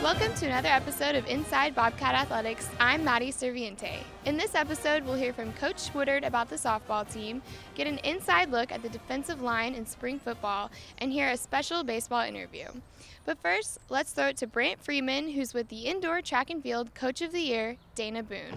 Welcome to another episode of Inside Bobcat Athletics. I'm Maddie Serviente. In this episode, we'll hear from Coach Woodard about the softball team, get an inside look at the defensive line in spring football, and hear a special baseball interview. But first, let's throw it to Brant Freeman, who's with the Indoor Track and Field Coach of the Year, Dana Boone.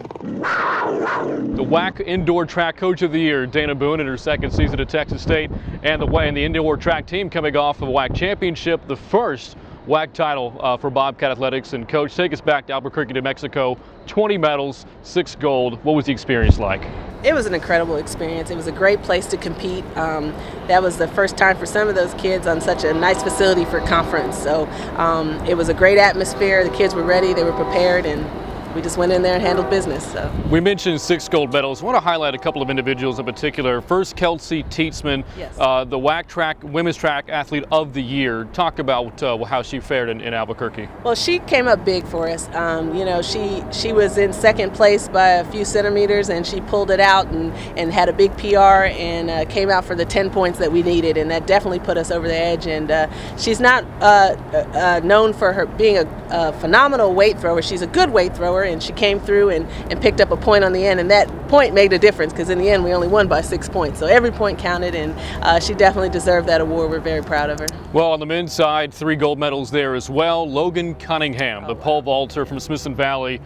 The WAC Indoor Track Coach of the Year, Dana Boone, in her second season at Texas State, and the indoor track team coming off of a WAC championship, the first WAC title for Bobcat Athletics. And Coach, take us back to Albuquerque, New Mexico. 20 medals, 6 gold. What was the experience like? It was an incredible experience. It was a great place to compete. That was the first time for some of those kids on such a nice facility for conference. So it was a great atmosphere. The kids were ready, they were prepared, and we just went in there and handled business. So we mentioned 6 gold medals. I want to highlight a couple of individuals in particular. First, Kelsey Teetsman, yes. The WAC Women's Track Athlete of the Year. Talk about how she fared in Albuquerque. Well, she came up big for us. She was in second place by a few centimeters, and she pulled it out and had a big PR and came out for the 10 points that we needed, and that definitely put us over the edge. And she's not known for her being a phenomenal weight thrower. She's a good weight thrower, and she came through and picked up a point on the end, and that point made a difference because in the end we only won by 6 points. So every point counted, and she definitely deserved that award. We're very proud of her. Well, on the men's side, 3 gold medals there as well. Logan Cunningham, the pole vaulter from Smithson Valley,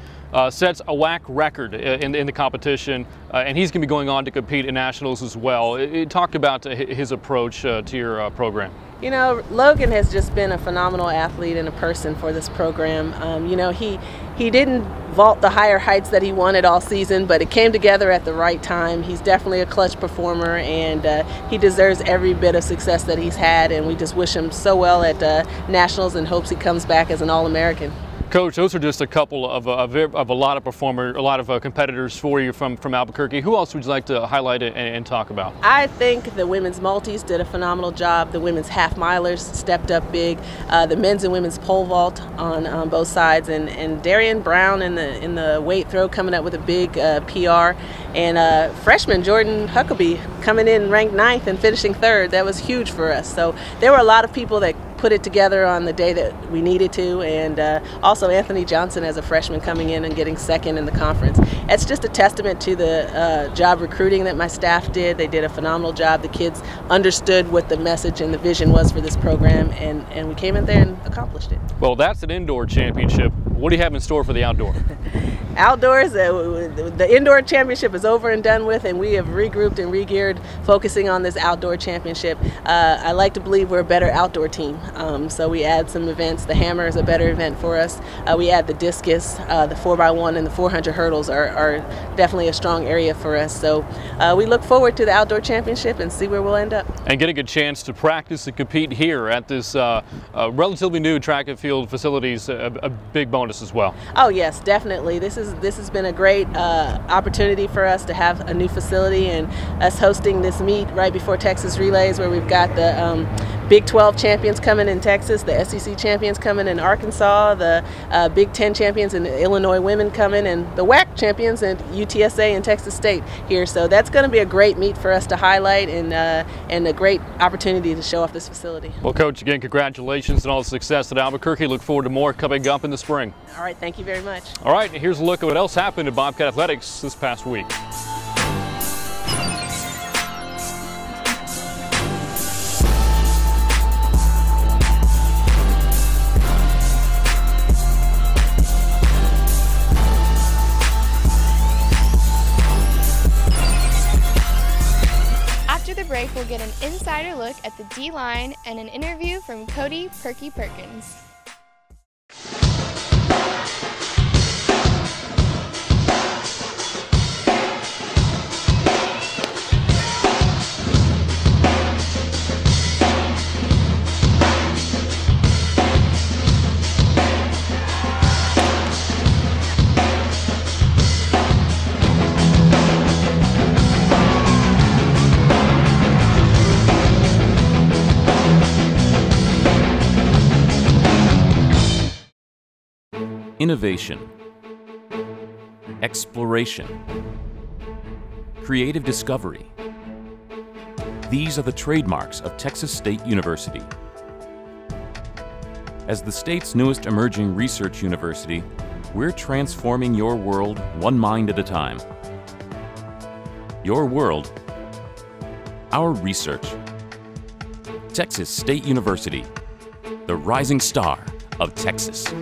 sets a WAC record in the competition, and he's going to be going on to compete in nationals as well. Talk about his approach to your program. You know, Logan has just been a phenomenal athlete and a person for this program. He didn't vault the higher heights that he wanted all season, but it came together at the right time. He's definitely a clutch performer, and he deserves every bit of success that he's had, and we just wish him so well at nationals and hopes he comes back as an All-American. Coach, those are just a couple of a lot of competitors for you from Albuquerque. Who else would you like to highlight and talk about? I think the women's multis did a phenomenal job. The women's half milers stepped up big. The men's and women's pole vault on both sides, and Darian Brown in the weight throw coming up with a big PR, and freshman Jordan Huckabee coming in ranked 9th and finishing 3rd. That was huge for us. So there were a lot of people that put it together on the day that we needed to, and also Anthony Johnson as a freshman coming in and getting 2nd in the conference. It's just a testament to the job recruiting that my staff did. They did a phenomenal job. The kids understood what the message and the vision was for this program, and we came in there and accomplished it. Well, that's an indoor championship. What do you have in store for the outdoor? Outdoors, the indoor championship is over and done with, and we have regrouped and regeared, focusing on this outdoor championship. I like to believe we're a better outdoor team, so we add some events. The hammer is a better event for us. We add the discus, the 4x1, and the 400 hurdles are definitely a strong area for us. So we look forward to the outdoor championship and see where we'll end up. And getting a chance to practice and compete here at this relatively new track and field facilities, a big bonus as well. Oh yes, definitely. This has been a great opportunity for us to have a new facility, and us hosting this meet right before Texas Relays, where we've got the Big 12 champions coming in Texas, the SEC champions coming in Arkansas, the Big 10 champions in Illinois women coming, and the WAC champions at UTSA and Texas State here. So that's going to be a great meet for us to highlight, and a great opportunity to show off this facility. Well, Coach, again, congratulations on all the success at Albuquerque. Look forward to more coming up in the spring. All right, thank you very much. All right, here's a look at what else happened at Bobcat Athletics this past week. After the break, we'll get an insider look at the D-line and an interview from Cody Perky Perkins. innovation, exploration, creative discovery. These are the trademarks of Texas State University. As the state's newest emerging research university, we're transforming your world one mind at a time. Your world, our research. Texas State University, the rising star of Texas.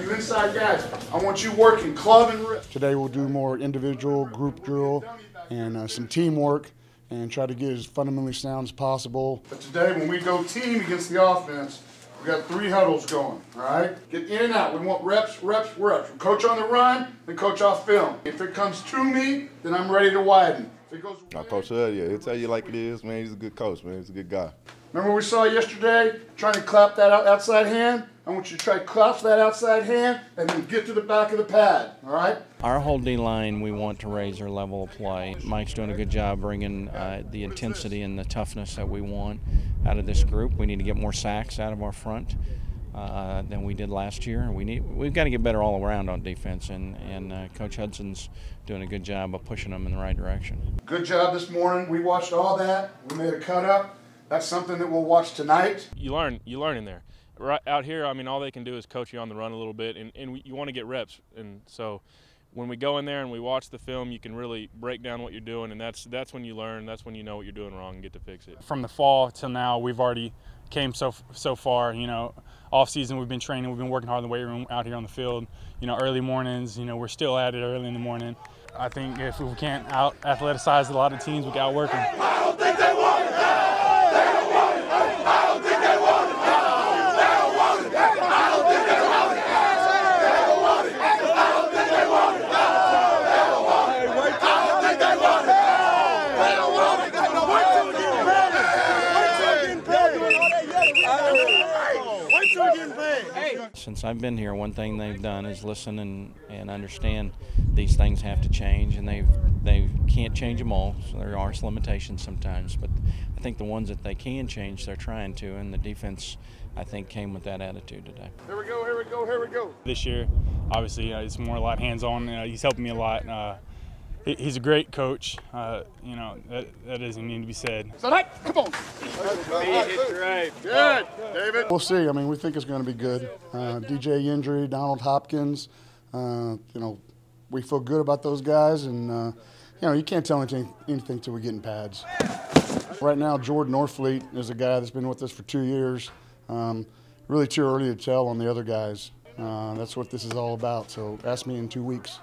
You inside guys, I want you working club and rip. Today we'll do more individual group drill and some teamwork and try to get as fundamentally sound as possible. But today when we go team against the offense, we got 3 huddles going, all right? Get in and out. We want reps, reps, reps. We coach on the run, then coach off film. If it comes to me, then I'm ready to widen. If it goes Our Coach Hud, yeah, he'll tell you like it is, man. He's a good coach, man. He's a good guy. Remember what we saw yesterday, trying to clap that outside hand? I want you to try to collapse that outside hand and then get to the back of the pad, all right? Our whole D-line, we want to raise their level of play. Mike's doing a good job bringing the intensity and the toughness that we want out of this group. We need to get more sacks out of our front than we did last year. We've got to get better all around on defense, and Coach Hudson's doing a good job of pushing them in the right direction. Good job this morning. We watched all that. We made a cut up. That's something that we'll watch tonight. You learn in there. Right out here, I mean, all they can do is coach you on the run a little bit, and you want to get reps. And so when we go in there and we watch the film, you can really break down what you're doing, and that's when you learn. That's when you know what you're doing wrong and get to fix it. From the fall till now, we've already came so far. You know, off season we've been training, we've been working hard in the weight room, out here on the field. You know, early mornings. You know, we're still at it early in the morning. I think if we can't out athleticize a lot of teams, we can outwork them. I don't think they want it. They don't want it. I don't think they want it. They don't want it. I don't think they want it. They don't want it. I don't think they want it. They don't want it. I don't think they want it. They don't want it. Wait till we get paid. Since I've been here, one thing they've done is listen and understand these things have to change, and they can't change them all, so there are limitations sometimes, but I think the ones that they can change, they're trying to, and the defense, I think, came with that attitude today. Here we go, here we go, here we go. This year, obviously, it's more a lot hands-on. He's helping me a lot. He's a great coach. You know, that doesn't need to be said. So that, come on. Right. Good, David. We'll see. I mean, we think it's going to be good. DJ injury, Donald Hopkins, you know, we feel good about those guys, and you know, you can't tell anything until we get in pads. Right now, Jordan Norfleet is a guy that's been with us for 2 years. Really too early to tell on the other guys. That's what this is all about, so ask me in 2 weeks.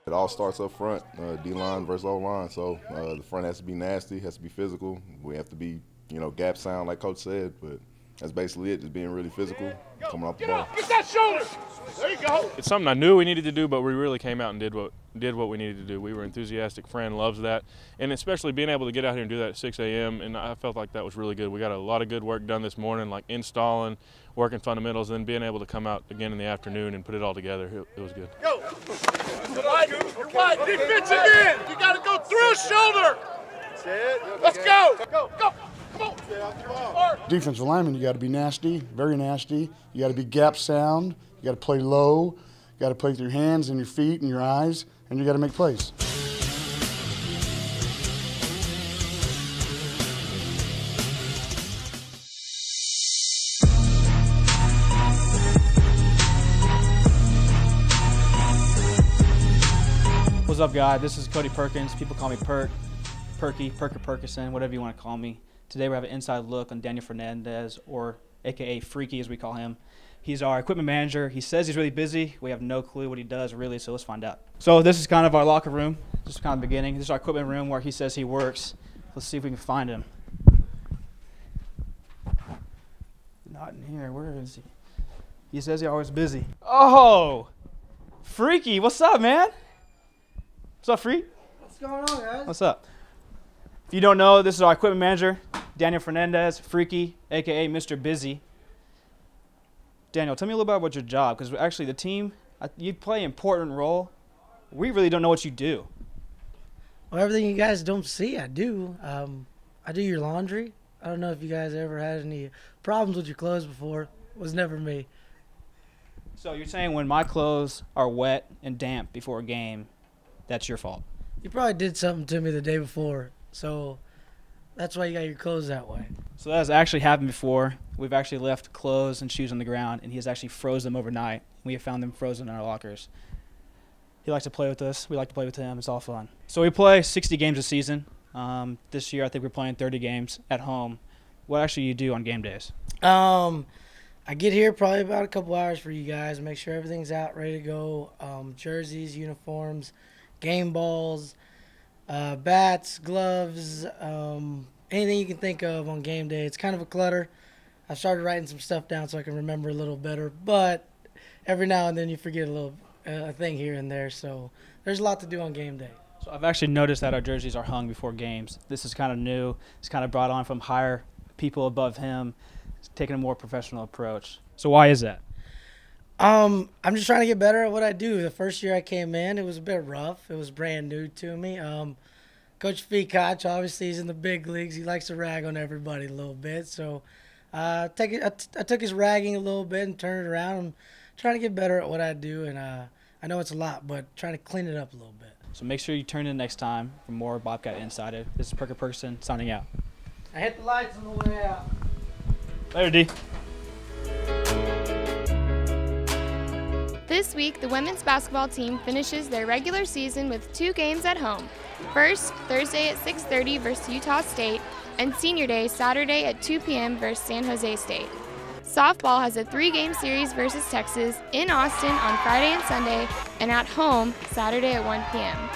It all starts up front, D-line versus O-line, so the front has to be nasty, has to be physical. We have to be, you know, gap sound like Coach said, but that's basically it, just being really physical, coming off the ball. Get that shoulder. There you go. It's something I knew we needed to do, but we really came out and did what we needed to do. We were enthusiastic. Fran loves that, and especially being able to get out here and do that at 6 a.m., and I felt like that was really good. We got a lot of good work done this morning, like installing, working fundamentals, and then being able to come out again in the afternoon and put it all together. It was good. Go. You're wide. Defense again. You got to go through shoulder. That's it. Let's go. Go. Come on. Defensive lineman, you got to be nasty, very nasty. You got to be gap sound. You got to play low. You got to play with your hands and your feet and your eyes, and you got to make plays. What's up, guys? This is Cody Perkins. People call me Perky, Perkerson, whatever you want to call me. Today we have an inside look on Daniel Fernandez, or AKA Freaky as we call him. He's our equipment manager. He says he's really busy. We have no clue what he does really, so let's find out. So this is kind of our locker room. This is kind of the beginning. This is our equipment room where he says he works. Let's see if we can find him. Not in here. Where is he? He says he's always busy. Oh, Freaky, what's up, man? What's up, Freak? What's going on, guys? What's up? If you don't know, this is our equipment manager, Daniel Fernandez, Freaky, a.k.a. Mr. Busy. Daniel, tell me a little bit about your job, because actually the team, you play an important role. We really don't know what you do. Well, everything you guys don't see, I do. I do your laundry. I don't know if you guys ever had any problems with your clothes before. It was never me. So you're saying when my clothes are wet and damp before a game, that's your fault? You probably did something to me the day before, so that's why you got your clothes that way. So that has actually happened before. We've actually left clothes and shoes on the ground, and he has actually froze them overnight. We have found them frozen in our lockers. He likes to play with us. We like to play with him. It's all fun. So we play 60 games a season. This year I think we're playing 30 games at home. What actually you do on game days? I get here probably about a couple hours for you guys, make sure everything's out, ready to go. Jerseys, uniforms, game balls, bats, gloves, anything you can think of on game day. It's kind of a clutter. I've started writing some stuff down so I can remember a little better, but every now and then you forget a little thing here and there, so there's a lot to do on game day. So I've actually noticed that our jerseys are hung before games. This is kind of new. It's kind of brought on from higher people above him. It's taking a more professional approach. So why is that? I'm just trying to get better at what I do. The first year I came in, it was a bit rough. It was brand new to me. Coach Feacock, obviously, he's in the big leagues. He likes to rag on everybody a little bit. So I took his ragging a little bit and turned it around. I'm trying to get better at what I do, and I know it's a lot, but trying to clean it up a little bit. So make sure you turn in next time for more Bobcat Insider. This is Parker Perkison signing out. I hit the lights on the way out. Later, D. This week, the women's basketball team finishes their regular season with 2 games at home. First, Thursday at 6:30 versus Utah State, and Senior Day Saturday at 2 p.m. versus San Jose State. Softball has a 3-game series versus Texas in Austin on Friday and Sunday, and at home Saturday at 1 p.m.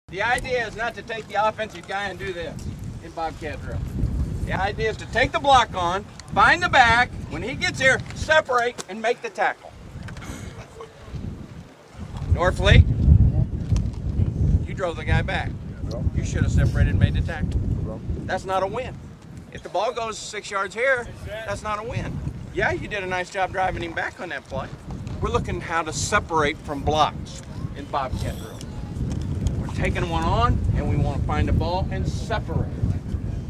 The idea is not to take the offensive guy and do this in Bobcat drill. The idea is to take the block on, find the back, when he gets here, separate and make the tackle. Norfleet, you drove the guy back. You should have separated and made the tackle. That's not a win. If the ball goes 6 yards here, that's not a win. Yeah, you did a nice job driving him back on that play. We're looking how to separate from blocks in Bobcat drill. Taking one on, and we want to find the ball and separate.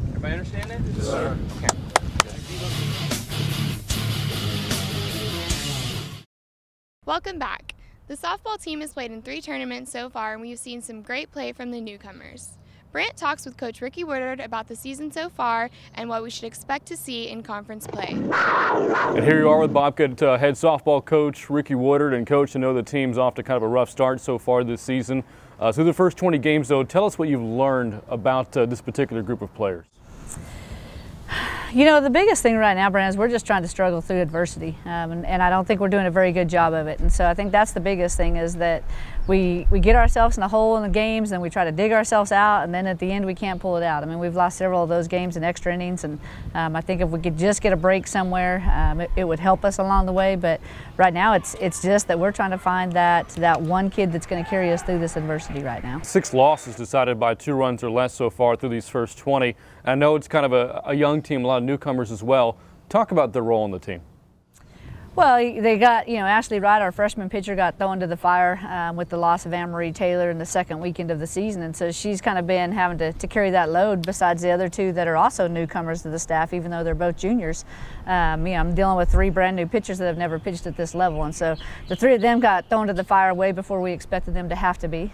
Everybody understand that? Yes, sir. Okay. Welcome back. The softball team has played in 3 tournaments so far, and we've seen some great play from the newcomers. Brant talks with Coach Ricky Woodard about the season so far and what we should expect to see in conference play. And here you are with Bobcat head softball coach Ricky Woodard. And Coach, I know the team's off to kind of a rough start so far this season. Through the first 20 games, though, tell us what you've learned about this particular group of players. You know, the biggest thing right now, Brandon, is we're just trying to struggle through adversity, and I don't think we're doing a very good job of it. And so I think that's the biggest thing, is that we get ourselves in a hole in the games and we try to dig ourselves out, and then at the end we can't pull it out. I mean, we've lost several of those games in extra innings, and I think if we could just get a break somewhere, it would help us along the way. But right now it's just that we're trying to find that one kid that's going to carry us through this adversity right now. 6 losses decided by 2 runs or less so far through these first 20. I know it's kind of a young team, a lot of newcomers as well. Talk about their role in the team. Well, they got, Ashley Wright, our freshman pitcher, got thrown to the fire with the loss of Anne-Marie Taylor in the second weekend of the season. And so she's kind of been having to carry that load, besides the other 2 that are also newcomers to the staff, even though they're both juniors. I'm dealing with 3 brand new pitchers that have never pitched at this level. And so the 3 of them got thrown to the fire way before we expected them to have to be.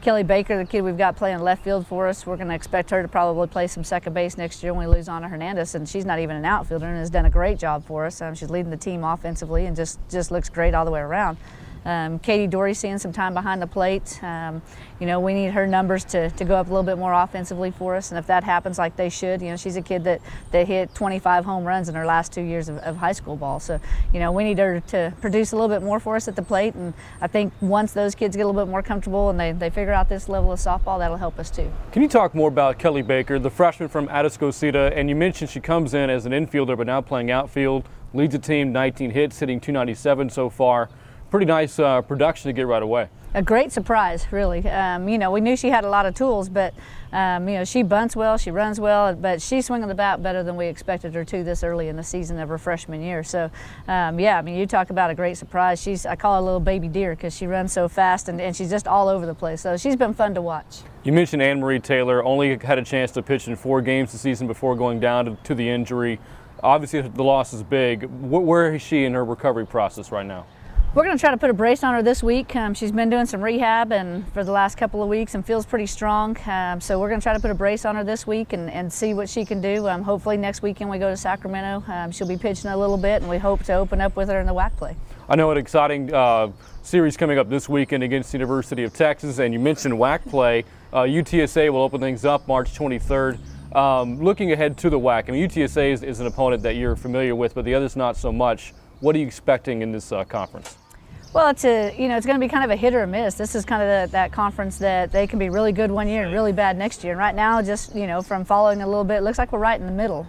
Kelly Baker, the kid we've got playing left field for us, we're going to expect her to probably play some second base next year when we lose Anna Hernandez, and she's not even an outfielder and has done a great job for us. She's leading the team offensively and just looks great all the way around. Katie Dory seeing some time behind the plate. You know, we need her numbers to go up a little bit more offensively for us, and if that happens like they should, you know, she's a kid that hit 25 home runs in her last 2 years of high school ball. So, you know, we need her to produce a little bit more for us at the plate, and I think once those kids get a little bit more comfortable and they figure out this level of softball, that'll help us too. Can you talk more about Kelly Baker, the freshman from Atascocita? And you mentioned she comes in as an infielder but now playing outfield, leads the team, 19 hits, hitting .297 so far. Pretty nice production to get right away. A great surprise, really. You know, we knew she had a lot of tools, but you know, she bunts well, she runs well, but she's swinging the bat better than we expected her to this early in the season of her freshman year. So, yeah, I mean, you talk about a great surprise. I call her a little baby deer because she runs so fast and she's just all over the place. So she's been fun to watch. You mentioned Anne-Marie Taylor only had a chance to pitch in 4 games this season before going down to the injury. Obviously, the loss is big. Where is she in her recovery process right now? We're going to try to put a brace on her this week. She's been doing some rehab and for the last couple of weeks and feels pretty strong. So we're going to try to put a brace on her this week and see what she can do. Hopefully next weekend we go to Sacramento. She'll be pitching a little bit, and we hope to open up with her in the WAC play. I know an exciting series coming up this weekend against the University of Texas, and you mentioned WAC play. UTSA will open things up March 23rd. Looking ahead to the WAC, I mean, UTSA is an opponent that you're familiar with, but the others not so much. What are you expecting in this conference? Well, it's going to be kind of a hit or a miss. This is kind of that conference that they can be really good one year and really bad next year. And right now, just, you know, from following a little bit, it looks like we're right in the middle.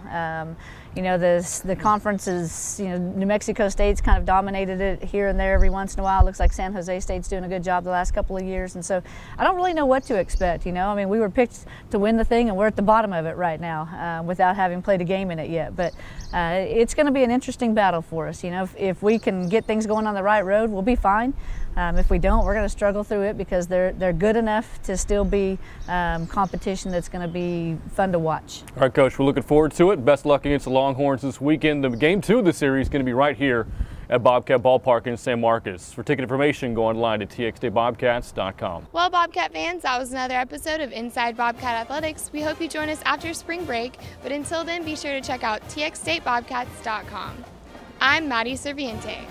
You know, the conference is, you know, New Mexico State's kind of dominated it here and there every once in a while. It looks like San Jose State's doing a good job the last couple of years. And so I don't really know what to expect, you know. I mean, we were picked to win the thing, and we're at the bottom of it right now without having played a game in it yet. But it's going to be an interesting battle for us. You know, if we can get things going on the right road, we'll be fine. If we don't, we're going to struggle through it because they're good enough to still be competition that's going to be fun to watch. All right, Coach, we're looking forward to it. Best luck against the Longhorns this weekend. The game 2 of the series is going to be right here at Bobcat Ballpark in San Marcos. For ticket information, go online to txstatebobcats.com. Well, Bobcat fans, that was another episode of Inside Bobcat Athletics. We hope you join us after spring break, but until then, be sure to check out txstatebobcats.com. I'm Maddie Serviente.